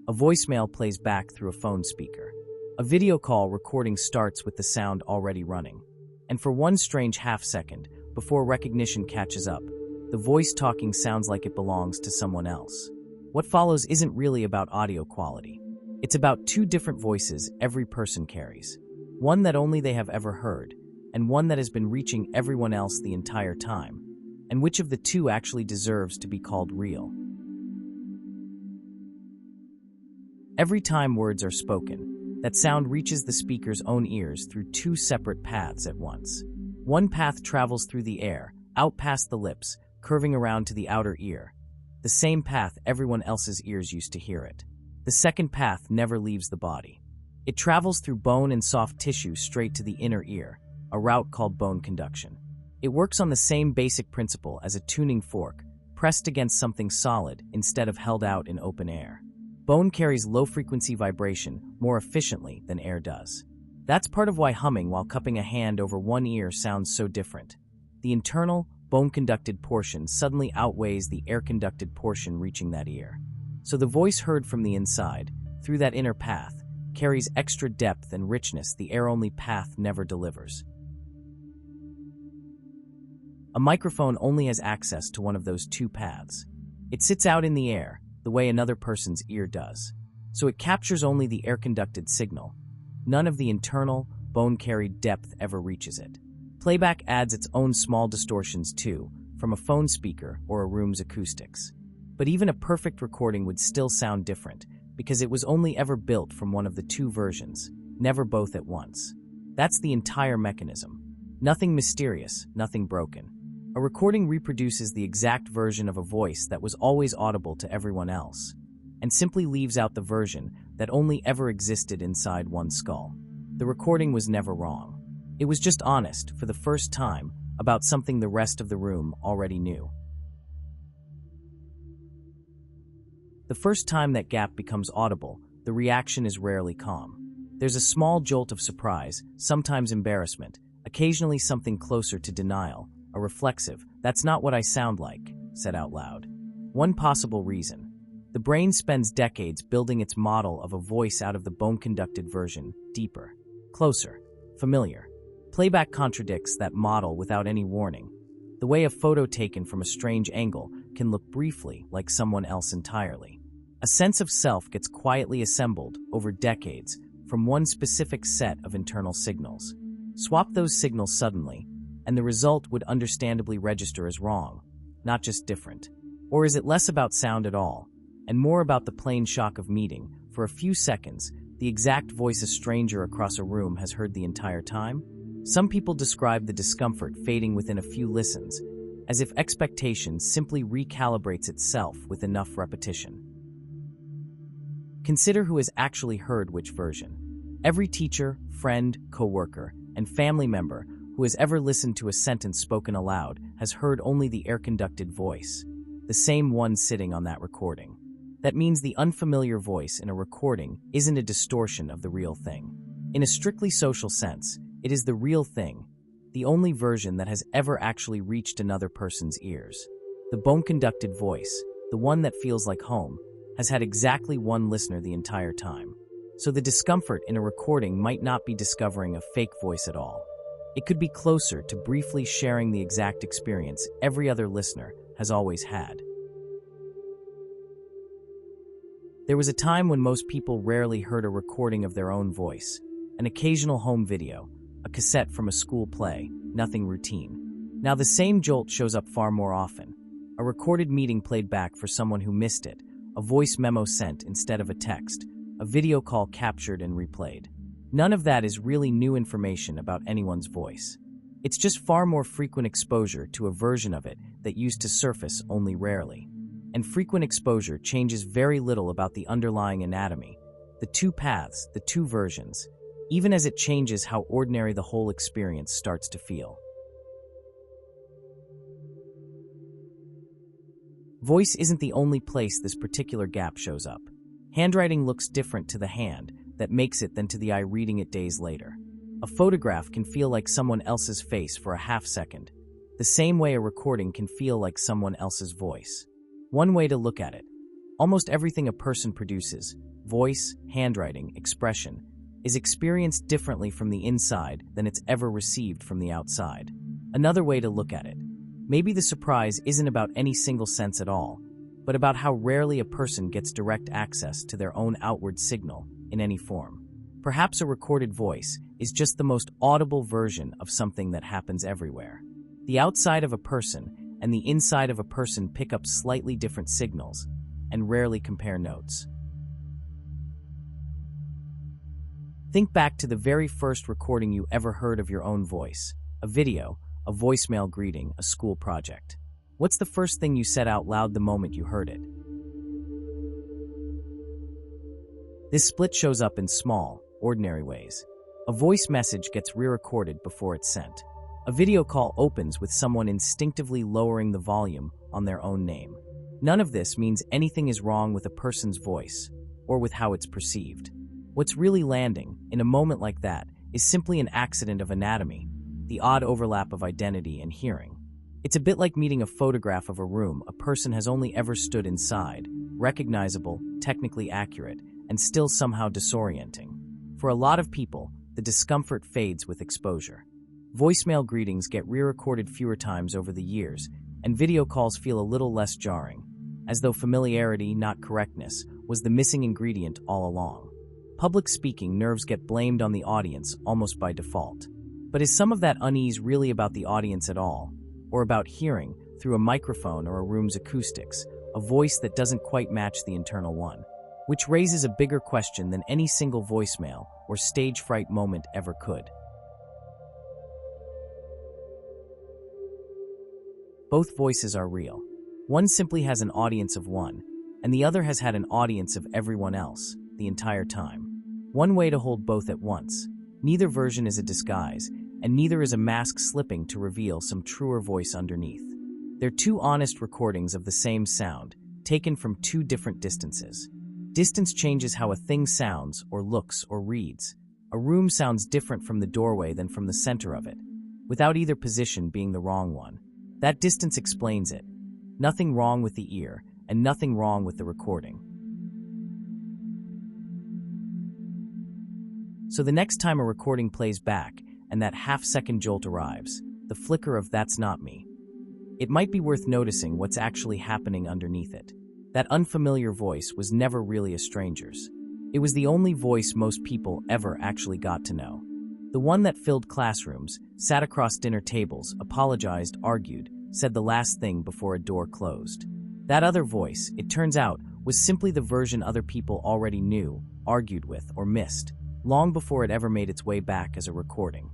A voicemail plays back through a phone speaker. A video call recording starts with the sound already running. And for one strange half-second, before recognition catches up, the voice talking sounds like it belongs to someone else. What follows isn't really about audio quality. It's about two different voices every person carries. One that only they have ever heard, and one that has been reaching everyone else the entire time. And which of the two actually deserves to be called real? Every time words are spoken, that sound reaches the speaker's own ears through two separate paths at once. One path travels through the air, out past the lips, curving around to the outer ear. The same path everyone else's ears used to hear it. The second path never leaves the body. It travels through bone and soft tissue straight to the inner ear, a route called bone conduction. It works on the same basic principle as a tuning fork, pressed against something solid instead of held out in open air. Bone carries low-frequency vibration more efficiently than air does. That's part of why humming while cupping a hand over one ear sounds so different. The internal, bone-conducted portion suddenly outweighs the air-conducted portion reaching that ear. So the voice heard from the inside, through that inner path, carries extra depth and richness the air-only path never delivers. A microphone only has access to one of those two paths. It sits out in the air, the way another person's ear does. So it captures only the air-conducted signal. None of the internal, bone-carried depth ever reaches it. Playback adds its own small distortions too, from a phone speaker or a room's acoustics. But even a perfect recording would still sound different, because it was only ever built from one of the two versions, never both at once. That's the entire mechanism. Nothing mysterious, nothing broken. A recording reproduces the exact version of a voice that was always audible to everyone else, and simply leaves out the version that only ever existed inside one skull. The recording was never wrong. It was just honest, for the first time, about something the rest of the room already knew. The first time that gap becomes audible, the reaction is rarely calm. There's a small jolt of surprise, sometimes embarrassment, occasionally something closer to denial, a reflexive, "That's not what I sound like," said out loud. One possible reason. The brain spends decades building its model of a voice out of the bone-conducted version, deeper, closer, familiar. Playback contradicts that model without any warning. The way a photo taken from a strange angle can look briefly like someone else entirely. A sense of self gets quietly assembled over decades from one specific set of internal signals. Swap those signals suddenly, and the result would understandably register as wrong, not just different. Or is it less about sound at all, and more about the plain shock of meeting, for a few seconds, the exact voice a stranger across a room has heard the entire time? Some people describe the discomfort fading within a few listens, as if expectation simply recalibrates itself with enough repetition. Consider who has actually heard which version. Every teacher, friend, coworker, and family member who has ever listened to a sentence spoken aloud has heard only the air-conducted voice, the same one sitting on that recording. That means the unfamiliar voice in a recording isn't a distortion of the real thing. In a strictly social sense, it is the real thing, the only version that has ever actually reached another person's ears. The bone-conducted voice, the one that feels like home, has had exactly one listener the entire time. So the discomfort in a recording might not be discovering a fake voice at all. It could be closer to briefly sharing the exact experience every other listener has always had. There was a time when most people rarely heard a recording of their own voice, an occasional home video, a cassette from a school play, nothing routine. Now the same jolt shows up far more often. A recorded meeting played back for someone who missed it, a voice memo sent instead of a text, a video call captured and replayed. None of that is really new information about anyone's voice. It's just far more frequent exposure to a version of it that used to surface only rarely. And frequent exposure changes very little about the underlying anatomy, the two paths, the two versions, even as it changes how ordinary the whole experience starts to feel. Voice isn't the only place this particular gap shows up. Handwriting looks different to the hand that makes it than to the eye reading it days later. A photograph can feel like someone else's face for a half second, the same way a recording can feel like someone else's voice. One way to look at it: almost everything a person produces, voice, handwriting, expression, is experienced differently from the inside than it's ever received from the outside. Another way to look at it, maybe the surprise isn't about any single sense at all, but about how rarely a person gets direct access to their own outward signal in any form. Perhaps a recorded voice is just the most audible version of something that happens everywhere. The outside of a person and the inside of a person pick up slightly different signals and rarely compare notes. Think back to the very first recording you ever heard of your own voice, a video, a voicemail greeting, a school project. What's the first thing you said out loud the moment you heard it? This split shows up in small, ordinary ways. A voice message gets re-recorded before it's sent. A video call opens with someone instinctively lowering the volume on their own name. None of this means anything is wrong with a person's voice or with how it's perceived. What's really landing, in a moment like that, is simply an accident of anatomy, the odd overlap of identity and hearing. It's a bit like meeting a photograph of a room a person has only ever stood inside, recognizable, technically accurate, and still somehow disorienting. For a lot of people, the discomfort fades with exposure. Voicemail greetings get re-recorded fewer times over the years, and video calls feel a little less jarring, as though familiarity, not correctness, was the missing ingredient all along. Public speaking nerves get blamed on the audience almost by default. But is some of that unease really about the audience at all? Or about hearing, through a microphone or a room's acoustics, a voice that doesn't quite match the internal one? Which raises a bigger question than any single voicemail or stage fright moment ever could. Both voices are real. One simply has an audience of one, and the other has had an audience of everyone else, the entire time. One way to hold both at once. Neither version is a disguise, and neither is a mask slipping to reveal some truer voice underneath. They're two honest recordings of the same sound, taken from two different distances. Distance changes how a thing sounds, or looks, or reads. A room sounds different from the doorway than from the center of it, without either position being the wrong one. That distance explains it. Nothing wrong with the ear, and nothing wrong with the recording. So the next time a recording plays back, and that half-second jolt arrives, the flicker of "that's not me," it might be worth noticing what's actually happening underneath it. That unfamiliar voice was never really a stranger's. It was the only voice most people ever actually got to know. The one that filled classrooms, sat across dinner tables, apologized, argued, said the last thing before a door closed. That other voice, it turns out, was simply the version other people already knew, argued with, or missed, long before it ever made its way back as a recording.